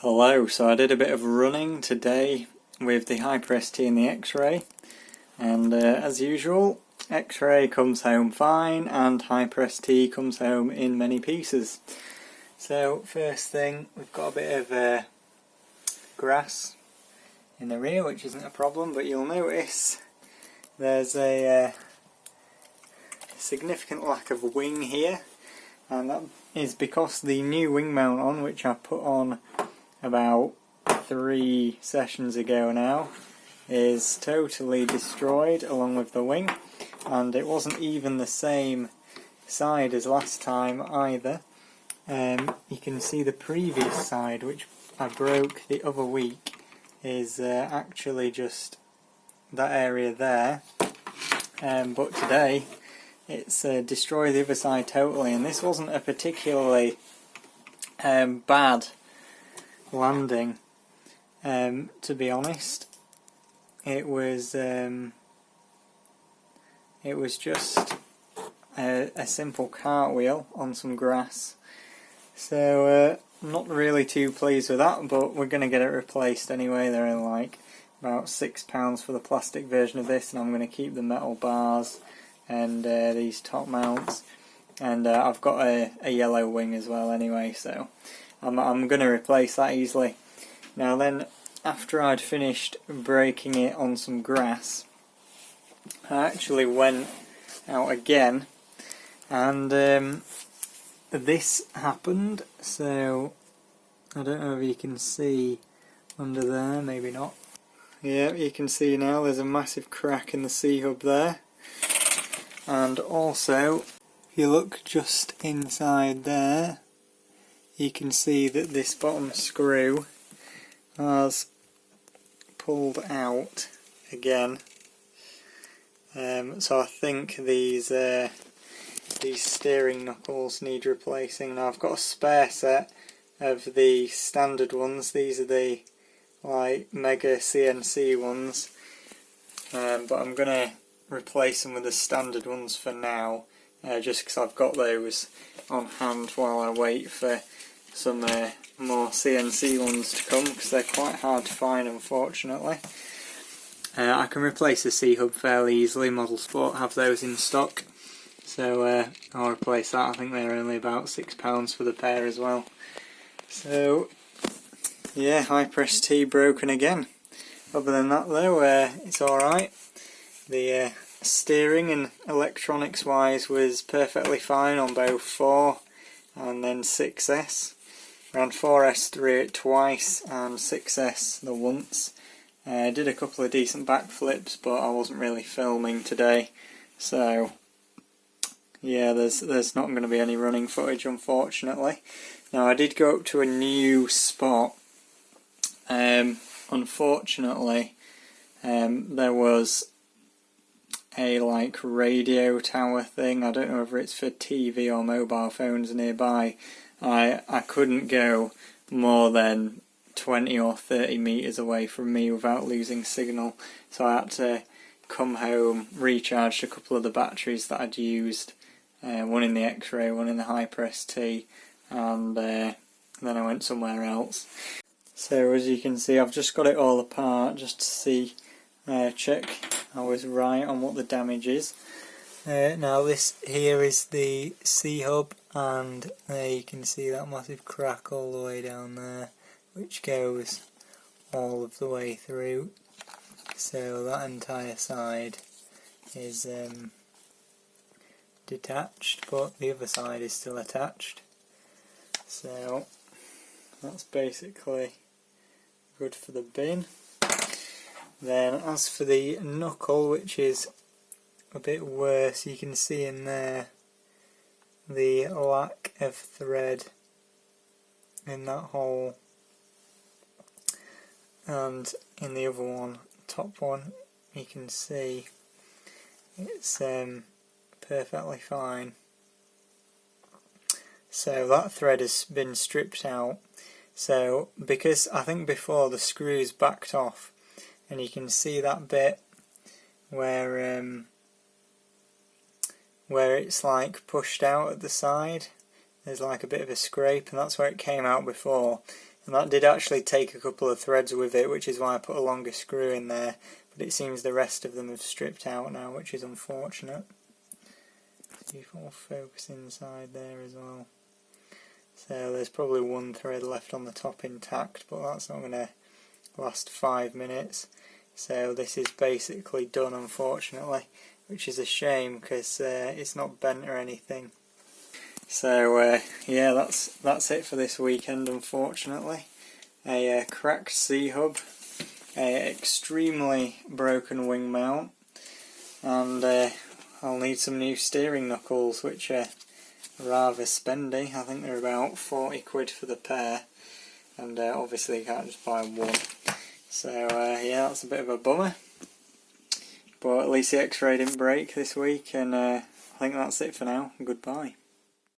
Hello, so I did a bit of running today with the Hyper-ST and the X-Ray, and as usual, X-Ray comes home fine and Hyper-ST comes home in many pieces. So first thing, we've got a bit of grass in the rear, which isn't a problem, but you'll notice there's a significant lack of wing here, and that is because the new wing mount on, which I put on about 3 sessions ago now, is totally destroyed along with the wing, and it wasn't even the same side as last time either. You can see the previous side, which I broke the other week, is actually just that area there, but today it's destroyed the other side totally, and this wasn't a particularly bad landing, to be honest. It was just a simple cartwheel on some grass, so I'm not really too pleased with that, but we're going to get it replaced anyway. They're like about £6 for the plastic version of this, and I'm going to keep the metal bars and these top mounts, and I've got a yellow wing as well anyway, so I'm going to replace that easily. Now then, after I'd finished breaking it on some grass, I actually went out again, and this happened. So I don't know if you can see under there, maybe not. Yeah, you can see now there's a massive crack in the C-hub there, and also if you look just inside there, you can see that this bottom screw has pulled out again. So I think these steering knuckles need replacing. Now I've got a spare set of the standard ones. These are the like Mega CNC ones, but I'm going to replace them with the standard ones for now, just because I've got those on hand while I wait for some more CNC ones to come, because they're quite hard to find, unfortunately. I can replace the C-hub fairly easily. Model Sport have those in stock, so I'll replace that. I think they're only about £6 for the pair as well. So yeah, Hyper-ST broken again. Other than that though, it's alright. The steering and electronics wise was perfectly fine on both 4 and then 6S. Ran 4S through it twice and 6S the once. Did a couple of decent backflips, but I wasn't really filming today, so yeah, there's not going to be any running footage, unfortunately. Now I did go up to a new spot. Unfortunately, there was a like radio tower thing. I don't know whether it's for TV or mobile phones nearby. I couldn't go more than 20 or 30 metres away from me without losing signal, so I had to come home, recharged a couple of the batteries that I'd used, one in the X-Ray, one in the Hyper-ST, and then I went somewhere else. So as you can see, I've just got it all apart just to see, check I was right on what the damage is. Now this here is the C-hub, and there you can see that massive crack all the way down there, which goes all of the way through. So that entire side is detached, but the other side is still attached. So that's basically good for the bin. Then as for the knuckle, which is a bit worse, you can see in there the lack of thread in that hole, and in the other one, top one, you can see it's perfectly fine. So that thread has been stripped out. So because I think before the screws backed off, and you can see that bit where it's like pushed out at the side, there's like a bit of a scrape, and that's where it came out before. And that did actually take a couple of threads with it, which is why I put a longer screw in there, but it seems the rest of them have stripped out now, which is unfortunate. See if I'll focus inside there as well. So there's probably one thread left on the top intact, but that's not going to last 5 minutes. So this is basically done, unfortunately, which is a shame because it's not bent or anything. So yeah, that's it for this weekend, unfortunately. A cracked C-hub, a extremely broken wing mount, and I'll need some new steering knuckles, which are rather spendy. I think they're about 40 quid for the pair, and obviously you can't just buy one. So yeah, that's a bit of a bummer, but at least the X-ray didn't break this week, and I think that's it for now. Goodbye.